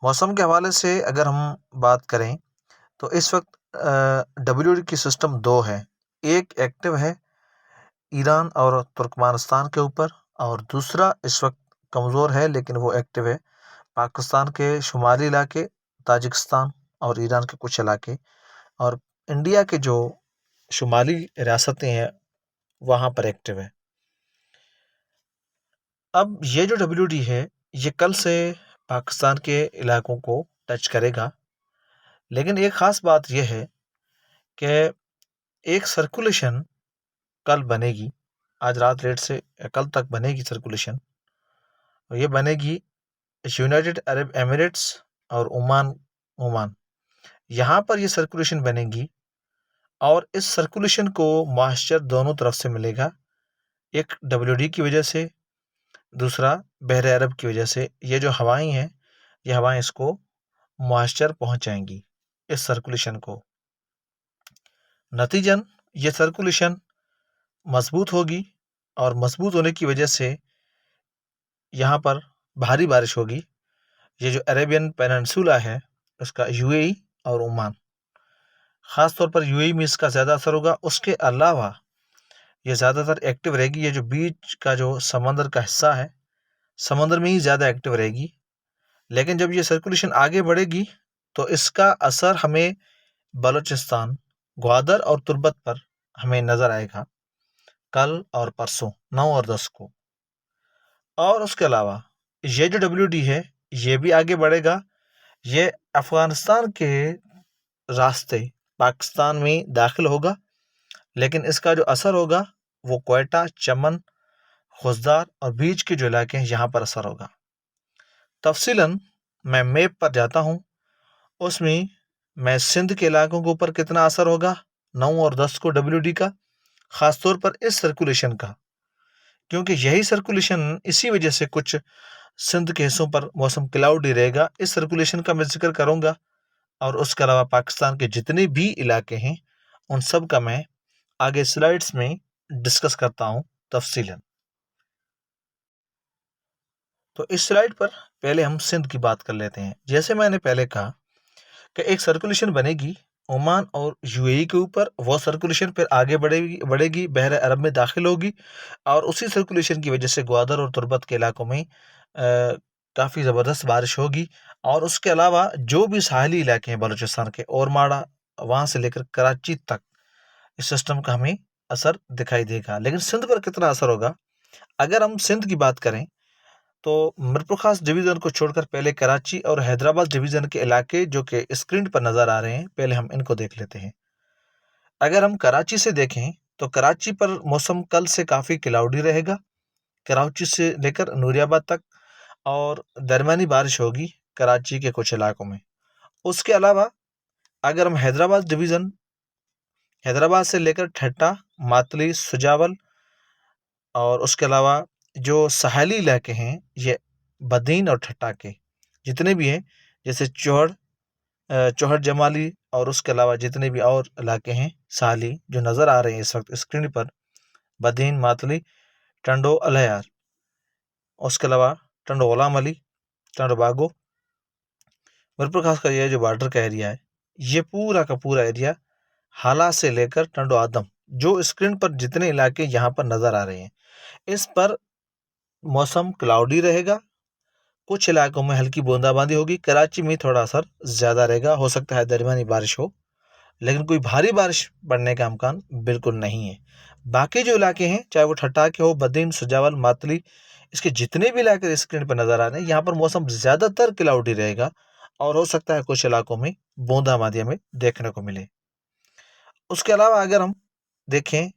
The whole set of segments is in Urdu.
موسم کے حوالے سے اگر ہم بات کریں تو اس وقت WD کی سسٹم دو ہے. ایک ایکٹیو ہے ایران اور ترکمانستان کے اوپر، اور دوسرا اس وقت کمزور ہے لیکن وہ ایکٹیو ہے پاکستان کے شمالی علاقے، تاجکستان اور ایران کے کچھ علاقے، اور انڈیا کے جو شمالی ریاستیں ہیں وہاں پر ایکٹیو ہے. اب یہ جو WD ہے یہ کل سے پاکستان کے علاقوں کو ٹچ کرے گا، لیکن ایک خاص بات یہ ہے کہ ایک سرکولیشن کل بنے گی، آج رات لیٹ سے کل تک بنے گی سرکولیشن. یہ بنے گی یونائٹڈ عرب ایمریٹس اور عمان، یہاں پر یہ سرکولیشن بنے گی، اور اس سرکولیشن کو موئسچر دونوں طرف سے ملے گا. ایک WD کی وجہ سے، دوسرا بحر عرب کی وجہ سے. یہ جو ہوائیں ہیں یہ ہوائیں اس کو موئسچر پہنچائیں گی اس سرکولیشن کو. نتیجن یہ سرکولیشن مضبوط ہوگی، اور مضبوط ہونے کی وجہ سے یہاں پر بھاری بارش ہوگی. یہ جو عربین پیننسولا ہے اس کا UAE اور عمان، خاص طور پر UAE میں اس کا زیادہ اثر ہوگا. اس کے علاوہ یہ زیادہ تر ایکٹیو رہے گی. یہ جو بیچ کا جو سمندر کا حصہ ہے سمندر میں ہی زیادہ ایکٹیو رہے گی، لیکن جب یہ سرکولیشن آگے بڑھے گی تو اس کا اثر ہمیں بلوچستان، گوادر اور تربت پر ہمیں نظر آئے گا کل اور پرسوں 9 اور 10 کو. اور اس کے علاوہ یہ جو WD ہے یہ بھی آگے بڑھے گا. یہ افغانستان کے راستے پاکستان میں داخل ہوگا، لیکن اس کا جو اثر ہوگا وہ کوئٹہ، چمن، خوزدار اور بیچ کے جو علاقے ہیں یہاں پر اثر ہوگا. تفصیلاً میں میپ پر جاتا ہوں، اس میں سندھ کے علاقوں کے اوپر کتنا اثر ہوگا 9 اور 10 کو WD کا، خاص طور پر اس سرکولیشن کا، کیونکہ یہی سرکولیشن اسی وجہ سے کچھ سندھ کے حصوں پر موسم کلاؤڈی رہے گا. اس سرکولیشن کا میں ذکر کروں گا، اور اس کے علاوہ پاکستان کے جتنے بھی علاقے ہیں ان سب کا میں آگے سلائڈز میں ڈسکس کرتا ہوں تفصیلاً. تو اس سلائڈ پر پہلے ہم سندھ کی بات کر لیتے ہیں. جیسے میں نے پہلے کہا کہ ایک سرکولیشن بنے گی عمان اور UAE کے اوپر، وہ سرکولیشن پھر آگے بڑھے گی، بحر عرب میں داخل ہوگی، اور اسی سرکولیشن کی وجہ سے گوادر اور تربت کے علاقوں میں کافی زبردست بارش ہوگی. اور اس کے علاوہ جو بھی ساحلی علاقے ہیں بلوچستان کے، اور ماڑا وہاں سے لے کر کراچی تک اس سسٹم کا ہمیں اثر دکھائی دے گا. لیکن سندھ پر کتنا اثر ہوگا؟ اگر ہم سندھ کی بات کریں تو مرپرخاص ڈویژن کو چھوڑ کر پہلے کراچی اور حیدرآباد ڈویژن کے علاقے جو کہ اسکرین پر نظر آ رہے ہیں، پہلے ہم ان کو دیکھ لیتے ہیں. اگر ہم کراچی سے دیکھیں تو کراچی پر موسم کل سے کافی کلاؤڈی رہے گا، کراچی سے لے کر نوری آباد تک، اور درمیانی بارش ہوگی کراچی کے کچھ علاقوں میں. اس کے علاوہ اگر ہم حیدرآباد سے لے کر ٹھٹا، ماتلی، سجاول، اور اس کے علاوہ جو ساحلی علاقے ہیں یہ بدین اور ٹھٹا کے جتنے بھی ہیں، جیسے چوہر جمالی، اور اس کے علاوہ جتنے بھی اور علاقے ہیں ساحلی جو نظر آ رہے ہیں اس وقت اسکرین پر، بدین، ماتلی، ٹنڈو، الہیار، اس کے علاوہ ٹنڈو غلام علی، ٹنڈو باگو، مرپرخاص کا یہ جو بارڈر کا ایریا ہے یہ پورا کا پورا ایریا حالہ سے لے کر ٹنڈو آدم، جو اسکرین پر جتنے علاقے یہاں پر نظر آ رہے ہیں اس پر موسم کلاؤڈی رہے گا. کچھ علاقوں میں ہلکی بوندا باندی ہوگی. کراچی میں تھوڑا اثر زیادہ رہے گا، ہو سکتا ہے درمیانی بارش ہو، لیکن کوئی بھاری بارش پڑنے کا امکان بالکل نہیں ہے. باقی جو علاقے ہیں چاہے وہ ٹھٹا کے ہو، بدین، سجاول، ماتلی، اس کے جتنے بھی علاقے اسکرین پر نظر آ رہے ہیں یہاں پر موسم زیادہ تر کلاؤڈی رہے گا، اور ہو سکتا ہے کچھ علاقوں میں بوندا باندی ہمیں دیکھنے کو ملے. اس کے علاوہ اگر ہم دیکھیں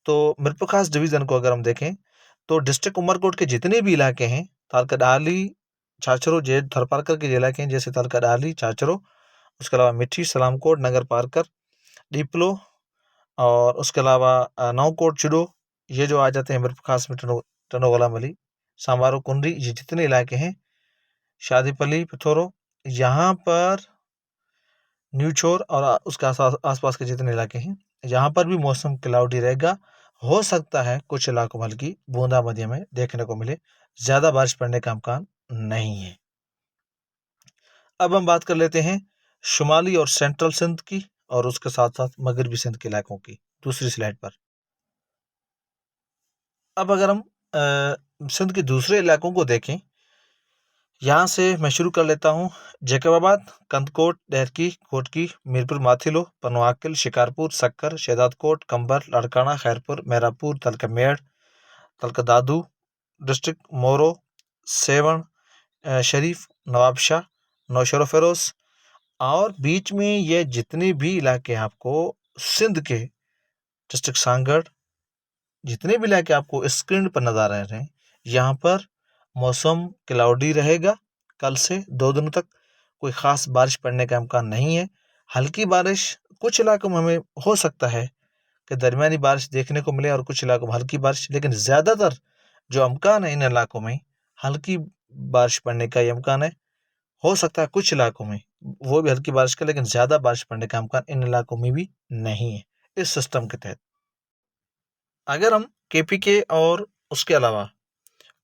تو مرپرخاص ڈویژن کو اگر ہم دیکھیں تو ڈسٹرکٹ عمرکوٹ کے جتنے بھی علاقے ہیں، تالکا ڈالی، چاچرو، جیت، تھرپارکر کے علاقے ہیں جیسے تالکا ڈالی، چاچرو، اس کے علاوہ مٹھی، سلام کوٹ، نگر پارکر، ڈیپلو، اور اس کے علاوہ نو کوٹ، چڑو، یہ جو آ جاتے ہیں مرپرخاص میں ٹنڈو غلام علی، ساموارو، کنڈی، یہ جتنے علاقے ہیں، شادی پلی، پتھورو، یہاں پر نیو چور اور اس کے آس پاس کے جتنے علاقے ہیں یہاں پر بھی موسم کلاؤڈی رہے گا. ہو سکتا ہے کچھ علاقوں میں ہلکی بوندا باندی ہمیں دیکھنے کو ملے، زیادہ بارش پڑنے کا امکان نہیں ہے. اب ہم بات کر لیتے ہیں شمالی اور سینٹرل سندھ کی اور اس کے ساتھ ساتھ مغربی سندھ کے علاقوں کی دوسری سلائڈ پر۔ اب اگر ہم سندھ کے دوسرے علاقوں کو دیکھیں، یہاں سے میں شروع کر لیتا ہوں۔ جیکب آباد، کند کوٹ، ڈہرکی، کوٹکی، میرپور ماتھیلو، پنواکل، شکارپور، سکر، شہزاد کوٹ، کمبر، لاڑکانہ، خیرپور، میراپور، تلک میڑ، تلک دادو ڈسٹرکٹ، مورو، سیون، شریف، نواب شاہ، نوشہر و فیروز، اور بیچ میں یہ جتنے بھی علاقے آپ کو سندھ کے ڈسٹرکٹ سانگڑ، جتنے بھی علاقے آپ کو اسکرین پر نظر آ رہے ہیں، یہاں پر موسم کلاؤڈی رہے گا۔ کل سے 2 دنوں تک کوئی خاص بارش پڑنے کا امکان نہیں ہے۔ ہلکی بارش کچھ علاقوں میں ہمیں ہو سکتا ہے کہ درمیانی بارش دیکھنے کو ملے اور کچھ علاقوں میں ہلکی بارش، لیکن زیادہ تر جو امکان ہے ان علاقوں میں ہلکی بارش پڑنے کا یہ امکان ہے۔ ہو سکتا ہے کچھ علاقوں میں وہ بھی ہلکی بارش کا، لیکن زیادہ بارش پڑنے کا امکان ان علاقوں میں بھی نہیں ہے اس سسٹم کے تحت۔ اگر ہم کے پی کے اور اس کے علاوہ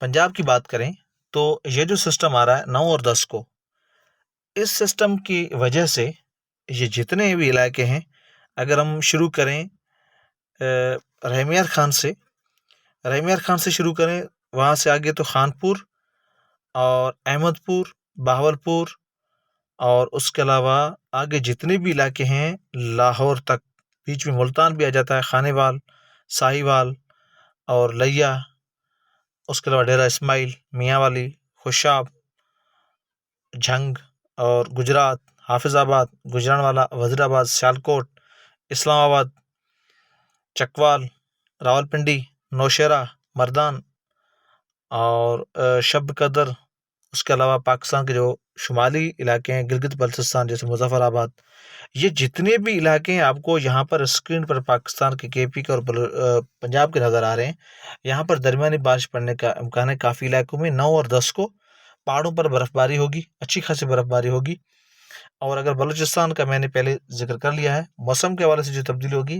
پنجاب کی بات کریں تو یہ جو سسٹم آ رہا ہے 9 اور 10 کو، اس سسٹم کی وجہ سے یہ جتنے بھی علاقے ہیں، اگر ہم شروع کریں رحمیار خان سے، شروع کریں، وہاں سے آگے تو خانپور اور احمد پور، بہاول پور، اور اس کے علاوہ آگے جتنے بھی علاقے ہیں لاہور تک، بیچ میں ملتان بھی آ جاتا ہے، خانے وال، ساہی وال اور لیا، اس کے علاوہ ڈیرہ اسماعیل، میاں والی، خوشاب، جھنگ اور گجرات، حافظ آباد، گجران والا، وزیر آباد، سیالکوٹ، اسلام آباد، چکوال، راول پنڈی، نوشہرہ، مردان اور شب قدر۔ اس کے علاوہ پاکستان کے جو شمالی علاقے ہیں گلگت بلتستان جیسے مظفر آباد، یہ جتنے بھی علاقے ہیں آپ کو یہاں پر اسکرین پر پاکستان کے پی کے اور پنجاب کے نظر آ رہے ہیں، یہاں پر درمیانی بارش پڑنے کا امکان ہے۔ کافی علاقوں میں 9 اور 10 کو پہاڑوں پر برف باری ہوگی، اچھی خاصی برف باری ہوگی۔ اور اگر بلوچستان کا میں نے پہلے ذکر کر لیا ہے، موسم کے حوالے سے جو تبدیلی ہوگی